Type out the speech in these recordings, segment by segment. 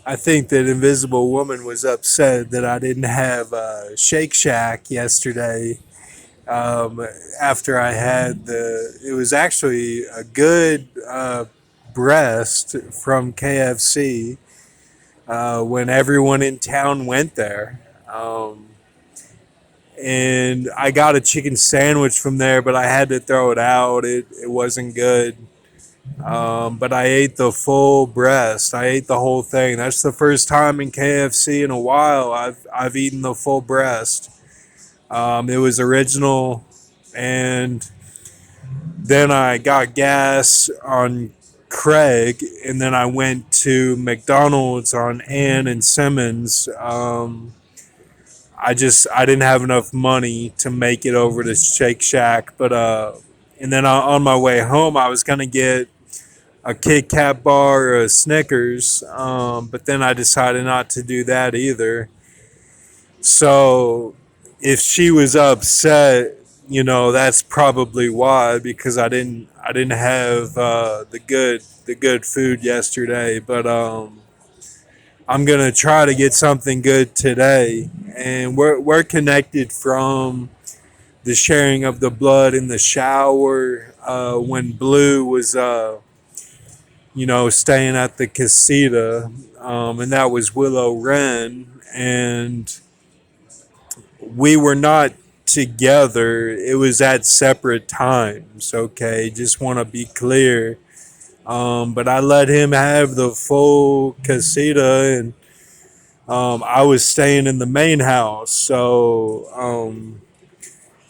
I think that Invisible Woman was upset that I didn't have Shake Shack yesterday. Um, After I had it was actually a good breast from KFC when everyone in town went there. And I got a chicken sandwich from there, but I had to throw it out. It wasn't good. But I ate the full breast. I ate the whole thing. That's the first time in KFC in a while I've eaten the full breast. It was original, and then I got gas on Craig, and then I went to McDonald's on Ann and Simmons. I didn't have enough money to make it over to Shake Shack, but and then on my way home I was gonna get a Kit Kat bar or a Snickers, but then I decided not to do that either. So if she was upset, that's probably why, because I didn't have the good food yesterday. But I'm gonna try to get something good today, and we're connected from the sharing of the blood in the shower when Blue was staying at the casita, and that was Willow Wren, and we were not together. It was at separate times. Okay, just want to be clear. But I let him have the full casita, and I was staying in the main house. So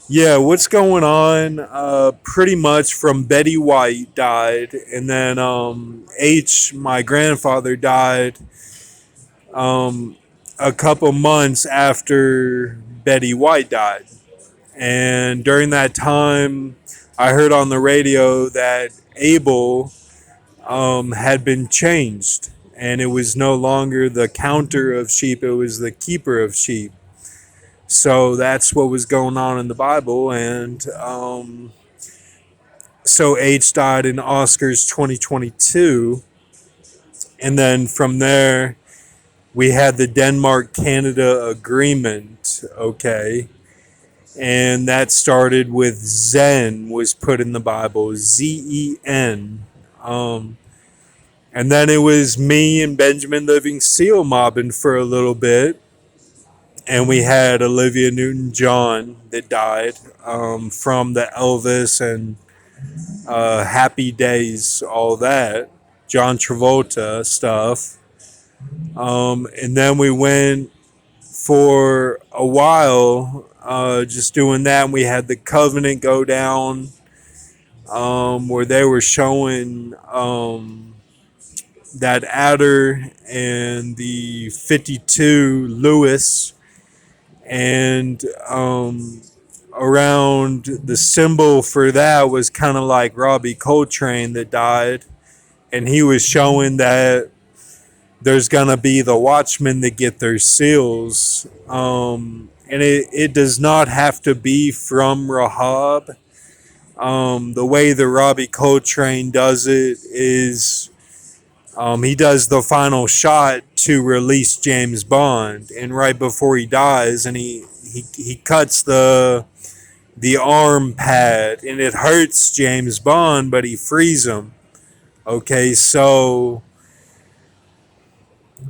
yeah, what's going on? Pretty much from Betty White died, and then my grandfather, died um, a couple months after Betty White died. And during that time, I heard on the radio that Abel had been changed, and it was no longer the counter of sheep, it was the keeper of sheep. So that's what was going on in the Bible. And so H died in Oscars 2022. And then from there, we had the Denmark Canada agreement. Okay. And that started with Zen was put in the Bible, Zen. Um, and then it was me and Benjamin Living Seal mobbing for a little bit. And we had Olivia Newton-John that died from the Elvis and Happy Days, all that, John Travolta stuff. And then we went for a while just doing that. And we had the Covenant go down where they were showing that Adder and the 52 Lewis, and around the symbol for that was kind of like Robbie Coltrane that died, and he was showing that there's gonna be the Watchmen that get their seals, and it does not have to be from Rahab. The way that Robbie Coltrane does it is he does the final shot to release James Bond, and right before he dies, and he cuts the arm pad, and it hurts James Bond, but he frees him. Okay,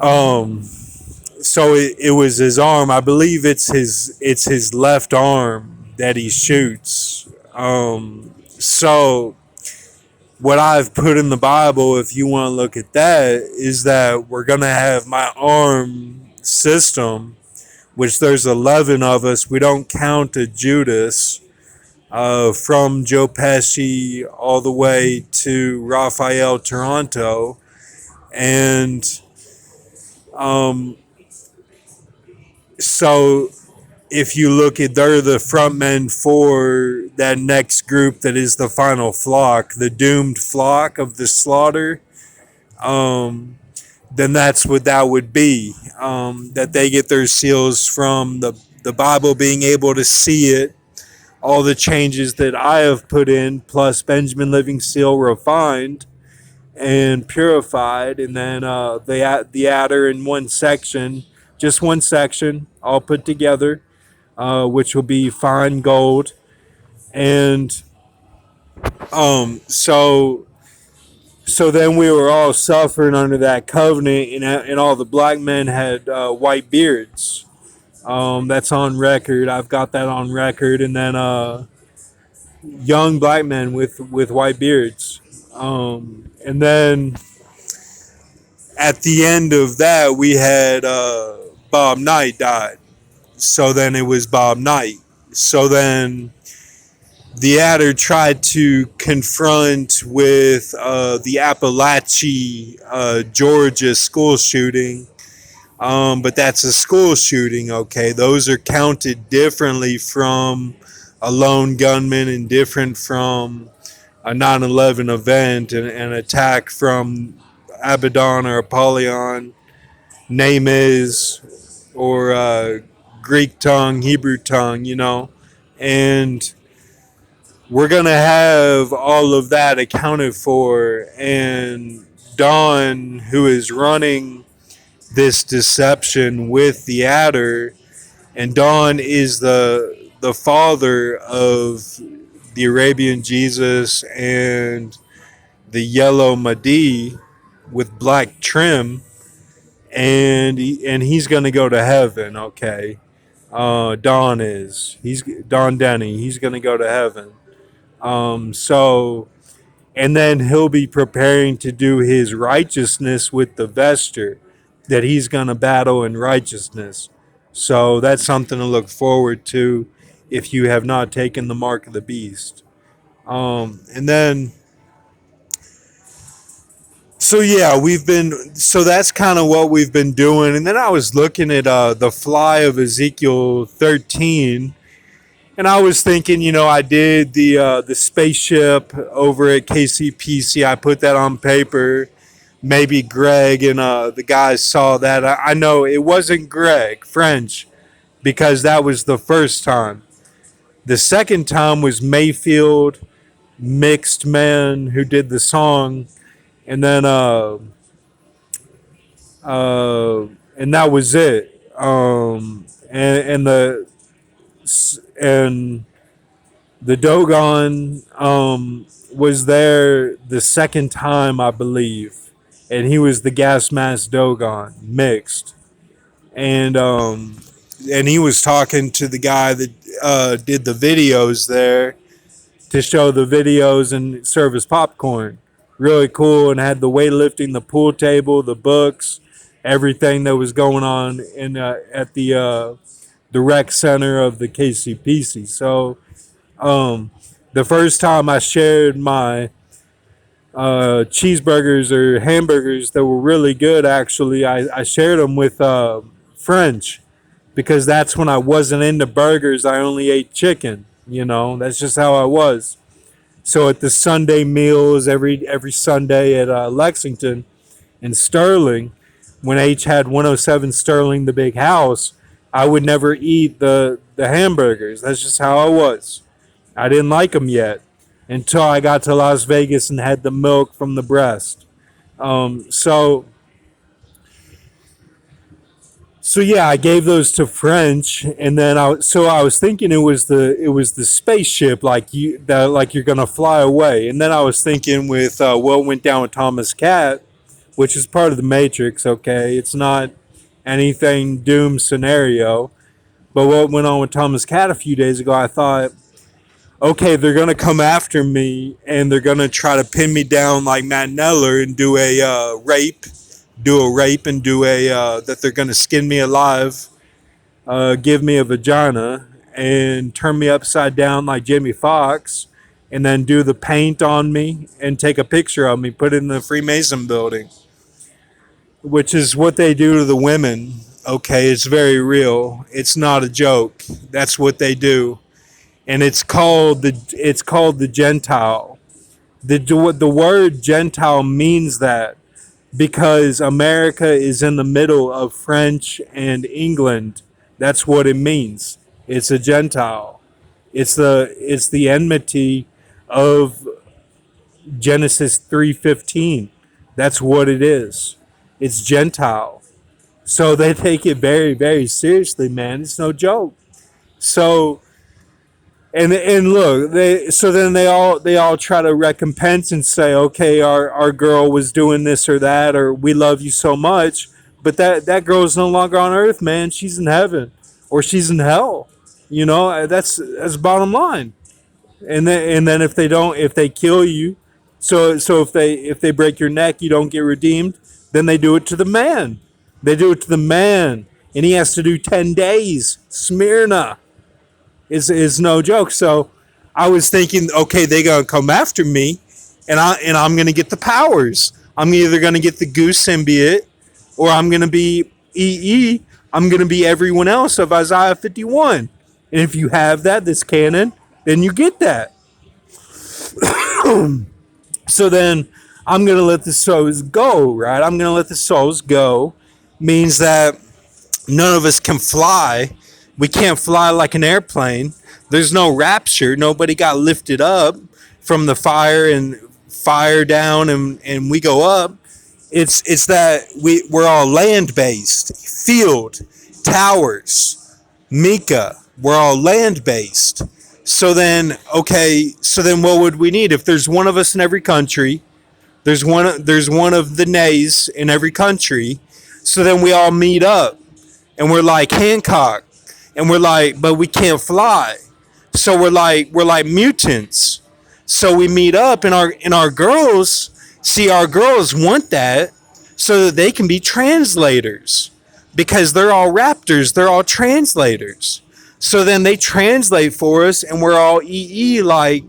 um, so it was his arm. I believe it's his left arm that he shoots. So what I've put in the Bible, if you want to look at that, is that we're going to have my arm system, which there's 11 of us. We don't count a Judas, from Joe Pesci all the way to Raphael Toronto. And um, so if you look at, they're the front men for that next group that is the final flock, the doomed flock of the slaughter, um, then that's what that would be. That they get their seals from the Bible being able to see it, all the changes that I have put in, plus Benjamin Living Seal refined, and purified, and then the adder in one section, just one section, all put together, which will be fine gold. And so then we were all suffering under that covenant, and all the black men had white beards. That's on record. I've got that on record. And then young black men with white beards. And then at the end of that, we had Bob Knight died. So then it was Bob Knight. So then the adder tried to confront with the Appalachia, Georgia school shooting. But that's a school shooting, okay? Those are counted differently from a lone gunman and different from a 9/11 event and an attack from Abaddon or Apollyon, Names, or Greek tongue, Hebrew tongue, and we're going to have all of that accounted for. And Don, who is running this deception with the adder, and Don is the father of the Arabian Jesus and the yellow Mahdi with black trim, and he's going to go to heaven, okay? He's Don Denny. He's going to go to heaven. So, and then he'll be preparing to do his righteousness with the Vester, that he's going to battle in righteousness. So that's something to look forward to if you have not taken the mark of the beast. And then, so yeah, so that's kind of what we've been doing. And then I was looking at the fly of Ezekiel 13. And I was thinking, I did the spaceship over at KCPC. I put that on paper. Maybe Greg and the guys saw that. I know it wasn't Greg French, because that was the first time. The second time was Mayfield, Mixed Man, who did the song, and then and that was it. And the Dogon was there the second time, I believe, and he was the gas mask Dogon mixed, and he was talking to the guy that did the videos there to show the videos and serve his popcorn. Really cool, and had the weightlifting, the pool table, the books, everything that was going on in at the rec center of the KCPC. So the first time I shared my cheeseburgers or hamburgers that were really good, actually, I shared them with French, because that's when I wasn't into burgers. I only ate chicken. That's just how I was. So at the Sunday meals every Sunday at Lexington and Sterling, when H had 107 Sterling, the big house, I would never eat the hamburgers. That's just how I was. I didn't like them yet until I got to Las Vegas and had the milk from the breast. So yeah, I gave those to French, and then I was thinking it was the spaceship, like you're gonna fly away. And then I was thinking with what went down with Thomas Cat, which is part of the Matrix. Okay, it's not anything doom scenario, but what went on with Thomas Cat a few days ago, I thought, okay, they're gonna come after me and they're gonna try to pin me down like Matt Neller and do a rape and do that they're gonna skin me alive, give me a vagina and turn me upside down like Jamie Foxx, and then do the paint on me and take a picture of me, put it in the Freemason building, which is what they do to the women. Okay, it's very real. It's not a joke. That's what they do, and it's called the Gentile. The word Gentile means that, because America is in the middle of French and England. That's what it means. It's a Gentile. It's the enmity of Genesis 3:15. That's what it is. It's Gentile. So they take it very, very seriously, man. It's no joke. So and look, then they all try to recompense and say, okay, our girl was doing this or that, or we love you so much, but that girl's no longer on earth, man. She's in heaven or she's in hell. That's bottom line. And then if they kill you, so if they break your neck, you don't get redeemed. Then they do it to the man. They do it to the man, and he has to do 10 days. Smyrna is no joke. So I was thinking, okay, they gonna come after me, and I'm gonna get the powers. I'm either gonna get the goose symbiote, or I'm gonna be EE. I'm gonna be everyone else of Isaiah 51. And if you have that, this canon, then you get that. So then I'm gonna let the souls go, right? I'm gonna let the souls go. Means that none of us can fly. We can't fly like an airplane. There's no rapture. Nobody got lifted up from the fire and fire down and we go up. It's that we're all land based. Field, towers, Mika, we're all land based. So then what would we need? If there's one of us in every country, there's one of the nays in every country. So then we all meet up and we're like Hancock, and we're like, but we can't fly. So we're like mutants. So we meet up, and our girls, see, our girls want that so that they can be translators, because they're all raptors, they're all translators. So then they translate for us, and we're all like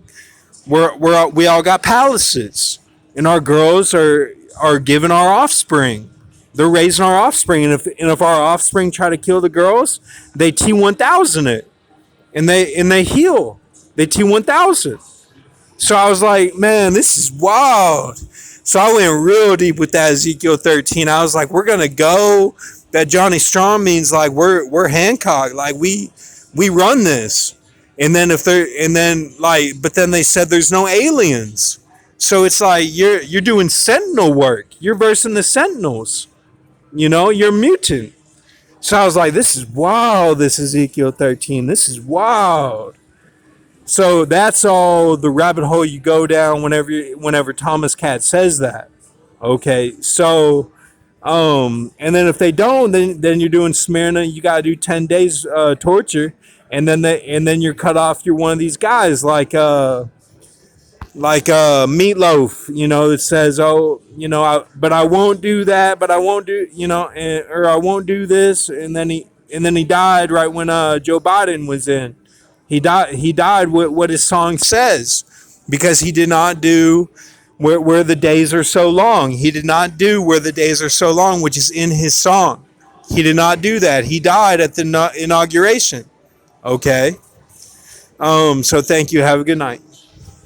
we all got palaces, and our girls are giving our offspring. They're raising our offspring, and if our offspring try to kill the girls, they T1000 it, and they heal. They T1000. So I was like, man, this is wild. So I went real deep with that Ezekiel 13. I was like, we're gonna go. That Johnny Strong means like we're Hancock, like we run this. And then but then they said there's no aliens. So it's like you're doing sentinel work. You're versing the sentinels. You're mutant. So I was like, this is wild, this Ezekiel 13. This is wild. So that's all the rabbit hole you go down whenever Thomas Cat says that. Okay, so and then if they don't, then you're doing Smyrna. You gotta do 10 days torture, and then you're cut off. You're one of these guys like Meatloaf, that says, oh, but I won't do that, but I won't do, or I won't do this, and then he died right when Joe Biden was in. He died with what his song says, because he did not do where the days are so long. He did not do where the days are so long, which is in his song. He did not do that. He died at the inauguration. Okay. So thank you. Have a good night.